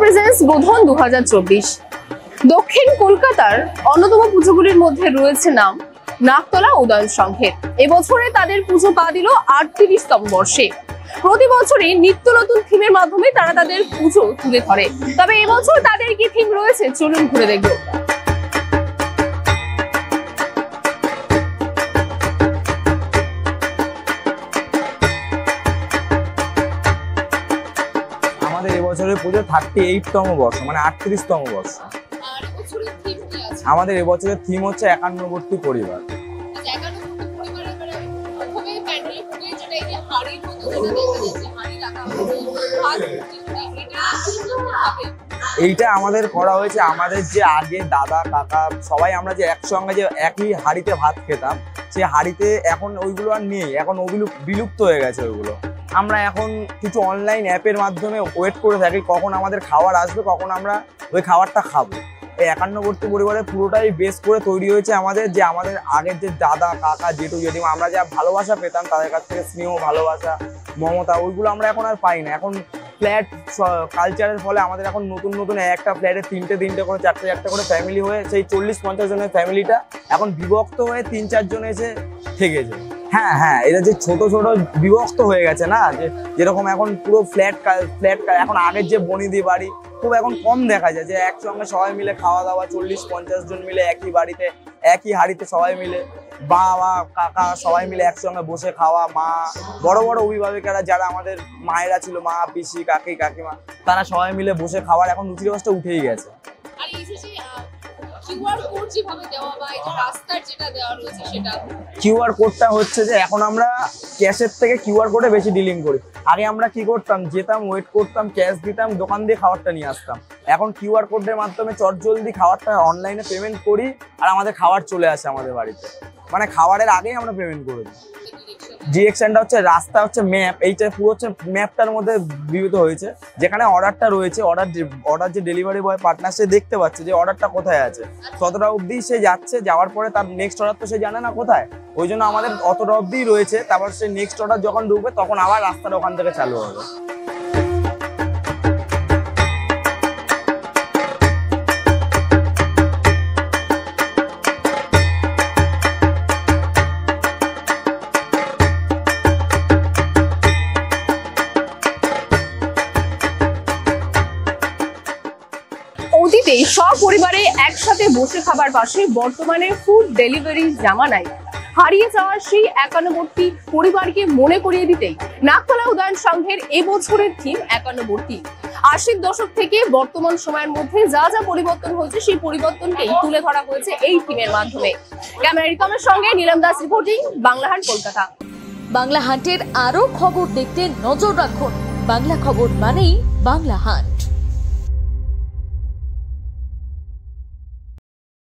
Presence বোধন 2024। দক্ষিণ কলকাতার অন্যতম পুজোগুলির মধ্যে রয়েছে নাম নাকতলা উদয়ন সংঘের। এবছরে তাদের পুজো পা দিল 38তম বর্ষে। প্রতি বছরই নিত্য নতুন থিমের মাধ্যমে তারা তাদের পুজো তুলে ধরে। তবে এবছর তাদের কি থিম রয়েছে চলুন ঘুরে দেখব। আমাদের এবছরের পুজো 38তম বর্ষ, মানে 38তম বর্ষ। আমাদের এবছরের থিম হচ্ছে একান্নবর্তী পরিবার। এইটা আমাদের করা হয়েছে, আমাদের যে আগে দাদা কাকা সবাই আমরা যে একসঙ্গে যে একই হাঁড়িতে ভাত খেতাম, সেই হাঁড়িতে এখন ওইগুলো আর নেই, এখন ওগুলো বিলুপ্ত হয়ে গেছে। ওইগুলো আমরা এখন কিছু অনলাইন অ্যাপের মাধ্যমে ওয়েট করে থাকি কখন আমাদের খাবার আসবে, কখন আমরা ওই খাবারটা খাবো। এই একান্নবর্তী পরিবারের পুরোটাই বেস করে তৈরি হয়েছে আমাদের, যে আমাদের আগের যে দাদা কাকা জেঠু জেঠিমা আমরা যা ভালোবাসা পেতাম তাদের কাছ থেকে স্নেহ ভালোবাসা মমতা, ওইগুলো আমরা এখন আর পাই না। এখন ফ্ল্যাট কালচারের ফলে আমাদের এখন নতুন নতুন একটা ফ্ল্যাটে তিনটে করে চারটে করে ফ্যামিলি হয়ে সেই 40-50 জনের ফ্যামিলিটা এখন বিভক্ত হয়ে 3-4 জন এসে থেকেছে। হ্যাঁ, এটা যে ছোট ছোট বিভক্ত হয়ে গেছে না, যে যেরকম এখন পুরো ফ্ল্যাট এখন আগের যে বনিদি বাড়ি খুব এখন কম দেখা যায়, যে একসঙ্গে সবাই মিলে খাওয়া দাওয়া 40-50 জন মিলে একই বাড়িতে একই হাঁড়িতে সবাই মিলে বাবা কাকা সবাই মিলে একসঙ্গে বসে খাওয়া, মা বড় বড় অভিভাবকেরা যারা আমাদের মায়েরা ছিল, মা পিসি কাকি কাকিমা, তারা সবাই মিলে বসে খাওয়ার এখন রুচির অবস্থা উঠেই গেছে। কিউআর কোডটা হচ্ছে যে এখন আমরা ক্যাশের থেকে কিউআর কোডে বেশি ডিলিং করি। আগে আমরা কি করতাম, যেতাম ওয়েট করতাম, ক্যাশ দিতাম, দোকান দিয়ে খাবারটা নিয়ে আসতাম। এখন কিউআর কোডের মাধ্যমে চটজলদি খাবারটা অনলাইনে পেমেন্ট করি আর আমাদের খাবার চলে আসে আমাদের বাড়িতে, মানে খাবারের আগেই আমরা পেমেন্ট করে দিই। ডিরেকশনটা হচ্ছে রাস্তা হচ্ছে ম্যাপ, এইটা পুরো হচ্ছে ম্যাপটার মধ্যে বিভূত হয়েছে, যেখানে অর্ডারটা রয়েছে, অর্ডার যে ডেলিভারি বয় পার্টনার সে দেখতে পাচ্ছে যে অর্ডারটা কোথায় আছে, ততটা অবধি সে যাচ্ছে, যাওয়ার পরে তার নেক্সট অর্ডার তো সে জানে না কোথায়, ওই জন্য আমাদের অতটা অবধি রয়েছে। তারপর সে নেক্সট অর্ডার যখন ঢুকবে তখন আবার রাস্তাটা ওখান থেকে চালু হবে। অতীতে সপরিবারে একসাথে বসে খাবার পাশে বর্তমানে ফুড ডেলিভারি জামানায় হারিয়ে যাওয়া সেই একান্নবর্তী পরিবারকে মনে করিয়ে দিতেই নাকতলা উদয়ন সংঘের এবছরের থিম একান্নবর্তী। 80-র দশক থেকে বর্তমান সময়ের মধ্যে যা যা পরিবর্তন হয়েছে সেই পরিবর্তনকেই তুলে ধরা হয়েছে এই থিমের মাধ্যমে। ক্যামেরা রিকমের সঙ্গে নীলম দাস রিপোর্টিং, বাংলা হান্ট, কলকাতা। বাংলা হান্টের আরো খবর দেখতে নজর রাখুন। বাংলা খবর মানেই বাংলা হান্ট।